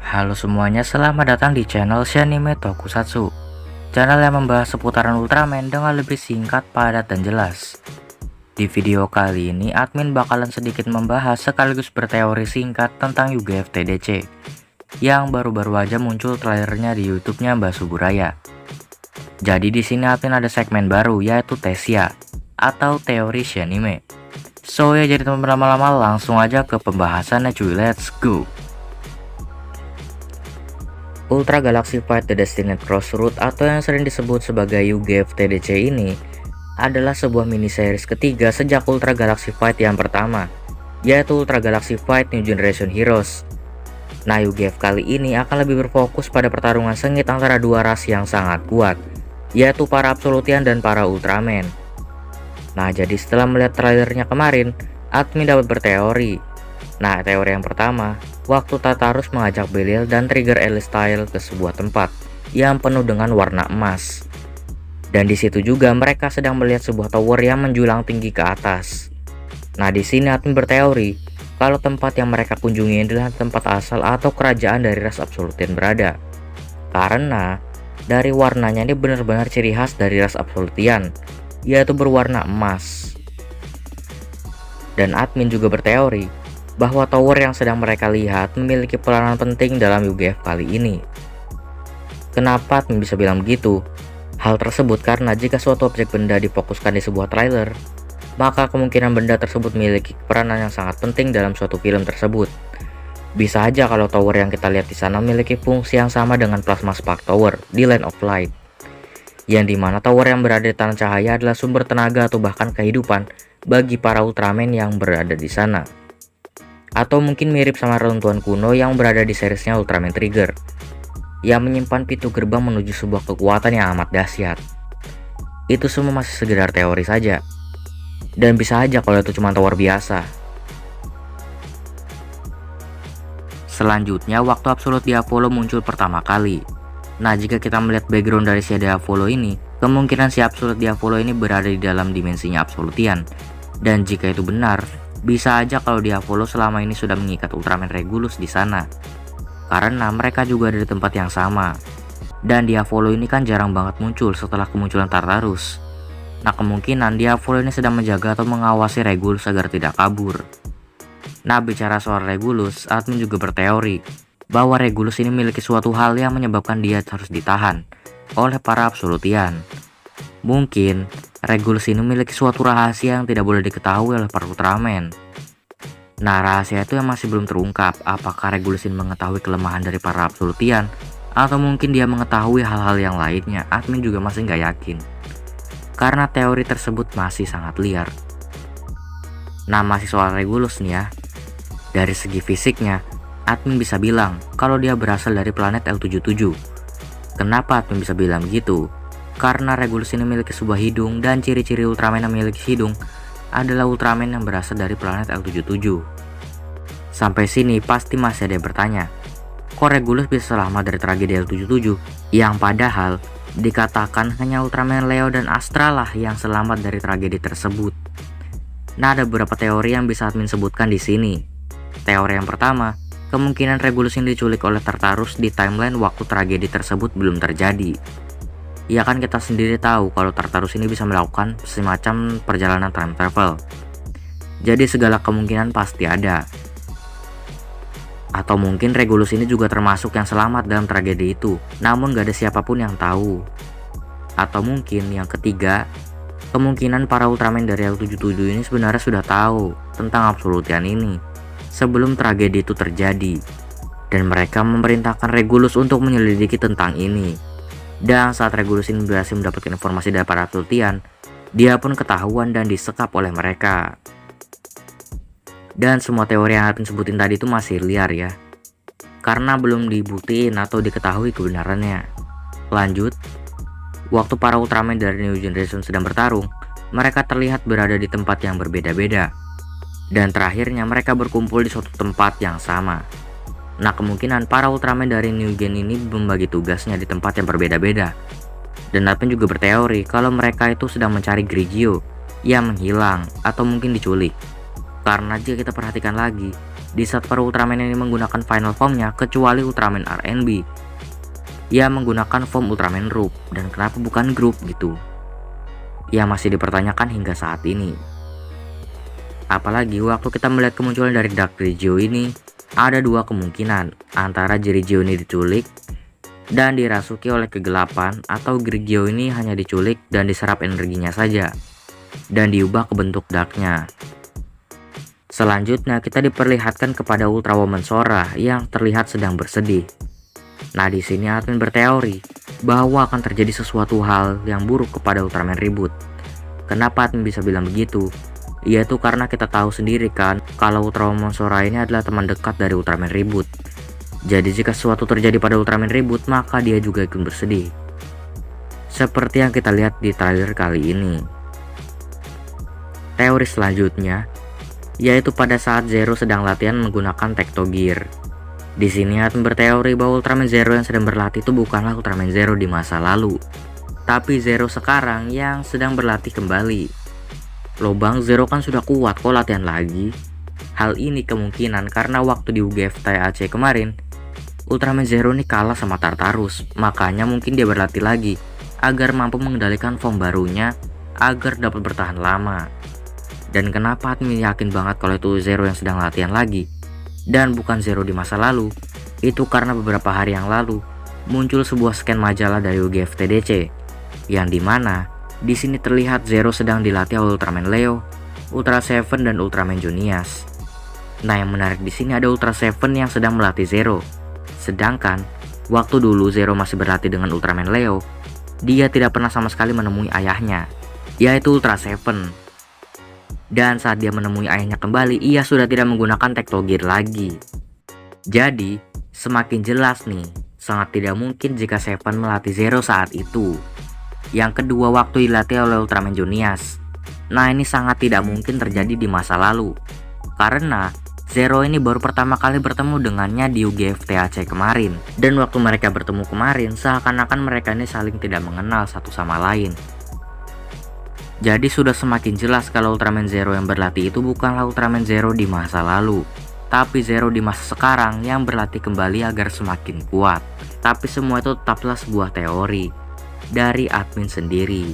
Halo semuanya, selamat datang di channel Shanime Tokusatsu, channel yang membahas seputaran Ultraman dengan lebih singkat, padat, dan jelas. Di video kali ini, admin bakalan sedikit membahas sekaligus berteori singkat tentang UGF TDC yang baru-baru aja muncul trailernya di YouTube-nya Mbak Suburaya. Jadi di sini admin ada segmen baru, yaitu Tesia atau teori Shanime. So ya, jadi teman lama-lama langsung aja ke pembahasannya cuy, let's go. Ultra Galaxy Fight The Destined Crossroad atau yang sering disebut sebagai UGF TDC ini adalah sebuah mini series ketiga sejak Ultra Galaxy Fight yang pertama, yaitu Ultra Galaxy Fight New Generation Heroes. Nah, UGF kali ini akan lebih berfokus pada pertarungan sengit antara dua ras yang sangat kuat, yaitu para Absolutian dan para Ultraman. Nah, jadi setelah melihat trailernya kemarin, admin dapat berteori. Nah, teori yang pertama, waktu Tartarus mengajak Belial dan Trigger Elistyle ke sebuah tempat yang penuh dengan warna emas. Dan di situ juga mereka sedang melihat sebuah tower yang menjulang tinggi ke atas. Nah, di sini admin berteori kalau tempat yang mereka kunjungi adalah tempat asal atau kerajaan dari ras Absolutian berada. Karena dari warnanya ini benar-benar ciri khas dari ras Absolutian, yaitu berwarna emas. Dan admin juga berteori bahwa tower yang sedang mereka lihat memiliki peranan penting dalam UGF kali ini. Kenapa admin bisa bilang begitu? Hal tersebut karena jika suatu objek benda difokuskan di sebuah trailer, maka kemungkinan benda tersebut memiliki peranan yang sangat penting dalam suatu film tersebut. Bisa aja kalau tower yang kita lihat di sana memiliki fungsi yang sama dengan Plasma Spark Tower di Land of Light, yang dimana tower yang berada di tanah cahaya adalah sumber tenaga atau bahkan kehidupan bagi para Ultraman yang berada di sana. Atau mungkin mirip sama reruntuhan kuno yang berada di seriesnya Ultraman Trigger, yang menyimpan pintu gerbang menuju sebuah kekuatan yang amat dahsyat. Itu semua masih sekedar teori saja, dan bisa aja kalau itu cuma tower biasa. Selanjutnya, waktu Absolute Diavolo muncul pertama kali. Nah, jika kita melihat background dari si Diavolo ini, kemungkinan si Absolute Diavolo ini berada di dalam dimensinya Absolutian. Dan jika itu benar, bisa aja kalau Diavolo selama ini sudah mengikat Ultraman Regulus di sana, karena mereka juga ada di tempat yang sama. Dan Diavolo ini kan jarang banget muncul setelah kemunculan Tartarus. Nah, kemungkinan Diavolo ini sedang menjaga atau mengawasi Regulus agar tidak kabur. Nah, bicara soal Regulus, admin juga berteori bahwa Regulus ini memiliki suatu hal yang menyebabkan dia harus ditahan oleh para Absolutian. Mungkin Regulus ini memiliki suatu rahasia yang tidak boleh diketahui oleh para Ultraman. Nah, rahasia itu yang masih belum terungkap. Apakah Regulus ini mengetahui kelemahan dari para Absolutian, atau mungkin dia mengetahui hal-hal yang lainnya? Admin juga masih nggak yakin, karena teori tersebut masih sangat liar. Nah, masih soal Regulus nih ya. Dari segi fisiknya, admin bisa bilang kalau dia berasal dari planet L77. Kenapa admin bisa bilang begitu? Karena Regulus ini memiliki sebuah hidung, dan ciri-ciri Ultraman yang memiliki hidung adalah Ultraman yang berasal dari planet L77. Sampai sini pasti masih ada yang bertanya, kok Regulus bisa selamat dari tragedi L77, yang padahal dikatakan hanya Ultraman Leo dan Astra lah yang selamat dari tragedi tersebut. Nah, ada beberapa teori yang bisa admin sebutkan di sini. Teori yang pertama, kemungkinan Regulus ini diculik oleh Tartarus di timeline waktu tragedi tersebut belum terjadi. Ya kan, kita sendiri tahu kalau Tartarus ini bisa melakukan semacam perjalanan time travel. Jadi segala kemungkinan pasti ada. Atau mungkin Regulus ini juga termasuk yang selamat dalam tragedi itu, namun gak ada siapapun yang tahu. Atau mungkin yang ketiga, kemungkinan para Ultraman dari L77 ini sebenarnya sudah tahu tentang Absolutian ini sebelum tragedi itu terjadi, dan mereka memerintahkan Regulus untuk menyelidiki tentang ini. Dan saat Regulus ini berhasil mendapatkan informasi dari para Absolutian, dia pun ketahuan dan disekap oleh mereka. Dan semua teori yang admin sebutin tadi itu masih liar ya, karena belum dibuktiin atau diketahui kebenarannya. Lanjut, waktu para Ultraman dari New Generation sedang bertarung, mereka terlihat berada di tempat yang berbeda-beda. Dan terakhirnya mereka berkumpul di suatu tempat yang sama. Nah, kemungkinan para Ultraman dari New Gen ini membagi tugasnya di tempat yang berbeda-beda. Dan admin juga berteori kalau mereka itu sedang mencari Grigio yang menghilang atau mungkin diculik. Karena jika kita perhatikan lagi, di saat para Ultraman ini menggunakan final formnya, kecuali Ultraman RNB, ia menggunakan form Ultraman Roop, dan kenapa bukan grup gitu? Ya masih dipertanyakan hingga saat ini. Apalagi waktu kita melihat kemunculan dari Dark Grigio ini, ada dua kemungkinan, antara Grigio ini diculik dan dirasuki oleh kegelapan, atau Grigio ini hanya diculik dan diserap energinya saja dan diubah ke bentuk darknya. Selanjutnya kita diperlihatkan kepada Ultrawoman Sora yang terlihat sedang bersedih. Nah, di sini admin berteori bahwa akan terjadi sesuatu hal yang buruk kepada Ultraman Reboot. Kenapa admin bisa bilang begitu? Yaitu karena kita tahu sendiri kan kalau Ultrawoman Sora ini adalah teman dekat dari Ultraman Reboot. Jadi jika sesuatu terjadi pada Ultraman Reboot, maka dia juga ikut bersedih. Seperti yang kita lihat di trailer kali ini. Teori selanjutnya yaitu pada saat Zero sedang latihan menggunakan Tecto Gear. Di sini admin berteori bahwa Ultraman Zero yang sedang berlatih itu bukanlah Ultraman Zero di masa lalu, tapi Zero sekarang yang sedang berlatih kembali. Loh bang, Zero kan sudah kuat kok latihan lagi. Hal ini kemungkinan karena waktu di UGF TAC kemarin, Ultraman Zero ini kalah sama Tartarus, makanya mungkin dia berlatih lagi agar mampu mengendalikan form barunya agar dapat bertahan lama. Dan kenapa admin yakin banget kalau itu Zero yang sedang latihan lagi dan bukan Zero di masa lalu? Itu karena beberapa hari yang lalu muncul sebuah scan majalah dari UGF TDC yang dimana di sini terlihat Zero sedang dilatih oleh Ultraman Leo, Ultra Seven, dan Ultraman Junias. Nah, yang menarik di sini ada Ultra Seven yang sedang melatih Zero. Sedangkan waktu dulu Zero masih berlatih dengan Ultraman Leo, dia tidak pernah sama sekali menemui ayahnya, yaitu Ultra Seven. Dan saat dia menemui ayahnya kembali, ia sudah tidak menggunakan Tecto Gear lagi. Jadi, semakin jelas nih, sangat tidak mungkin jika Seven melatih Zero saat itu. Yang kedua, waktu dilatih oleh Ultraman Junias. Nah, ini sangat tidak mungkin terjadi di masa lalu, karena Zero ini baru pertama kali bertemu dengannya di UGF TAC kemarin. Dan waktu mereka bertemu kemarin, seakan-akan mereka ini saling tidak mengenal satu sama lain. Jadi sudah semakin jelas kalau Ultraman Zero yang berlatih itu bukanlah Ultraman Zero di masa lalu, tapi Zero di masa sekarang yang berlatih kembali agar semakin kuat. Tapi semua itu tetaplah sebuah teori dari admin sendiri.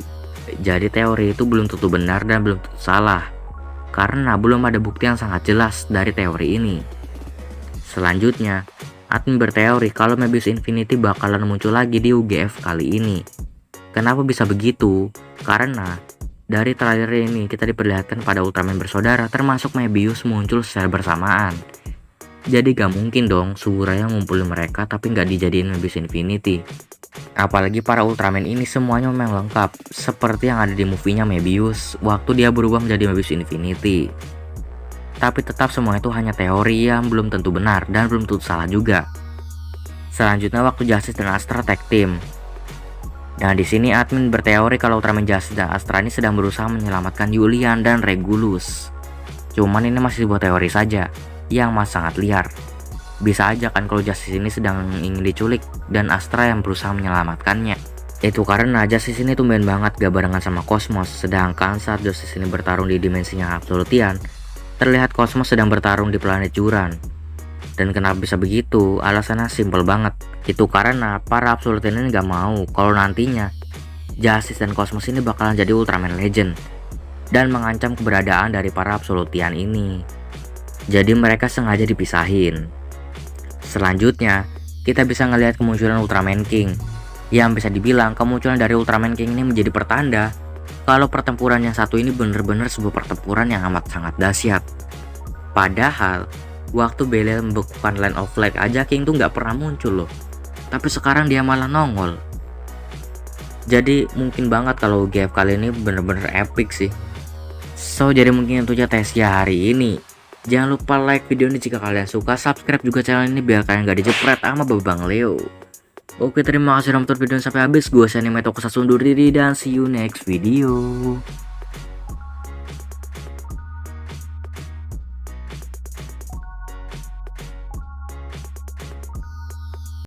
Jadi teori itu belum tentu benar dan belum tentu salah, karena belum ada bukti yang sangat jelas dari teori ini. Selanjutnya, admin berteori kalau Mebius Infinity bakalan muncul lagi di UGF kali ini. Kenapa bisa begitu? Karena dari trailer ini kita diperlihatkan pada Ultraman bersaudara termasuk Mebius muncul secara bersamaan. Jadi gak mungkin dong Sugura yang ngumpulin mereka tapi gak dijadiin Mebius Infinity. Apalagi para Ultraman ini semuanya memang lengkap, seperti yang ada di movie-nya Mebius waktu dia berubah menjadi Mebius Infinity. Tapi tetap semua itu hanya teori yang belum tentu benar dan belum tentu salah juga. Selanjutnya waktu Justice dan Astra tag team. Nah, di sini admin berteori kalau Ultraman Justice dan Astra ini sedang berusaha menyelamatkan Julian dan Regulus. Cuman ini masih sebuah teori saja yang masih sangat liar. Bisa aja kan kalau Justice ini sedang ingin diculik dan Astra yang berusaha menyelamatkannya. Itu karena Justice ini tumben banget gak barengan sama Cosmos. Sedangkan saat Justice ini bertarung di dimensinya Absolutian, terlihat Cosmos sedang bertarung di planet Juran. Dan kenapa bisa begitu? Alasannya simpel banget. Itu karena para Absolutian ini gak mau kalau nantinya Justice dan Cosmos ini bakalan jadi Ultraman Legend dan mengancam keberadaan dari para Absolutian ini. Jadi mereka sengaja dipisahin. Selanjutnya, kita bisa ngelihat kemunculan Ultraman King. Yang bisa dibilang kemunculan dari Ultraman King ini menjadi pertanda kalau pertempuran yang satu ini benar-benar sebuah pertempuran yang amat sangat dahsyat. Padahal, waktu Belial membekukan Land of Flag aja King tuh nggak pernah muncul loh. Tapi sekarang dia malah nongol. Jadi mungkin banget kalau GF kali ini benar-benar epic sih. So, jadi mungkin itu aja tesnya hari ini. Jangan lupa like video ini jika kalian suka, subscribe juga channel ini biar kalian gak dijepret sama Babang Leo. Oke, terima kasih sudah nonton video sampai habis. Gue Shani Meto undur diri dan see you next video.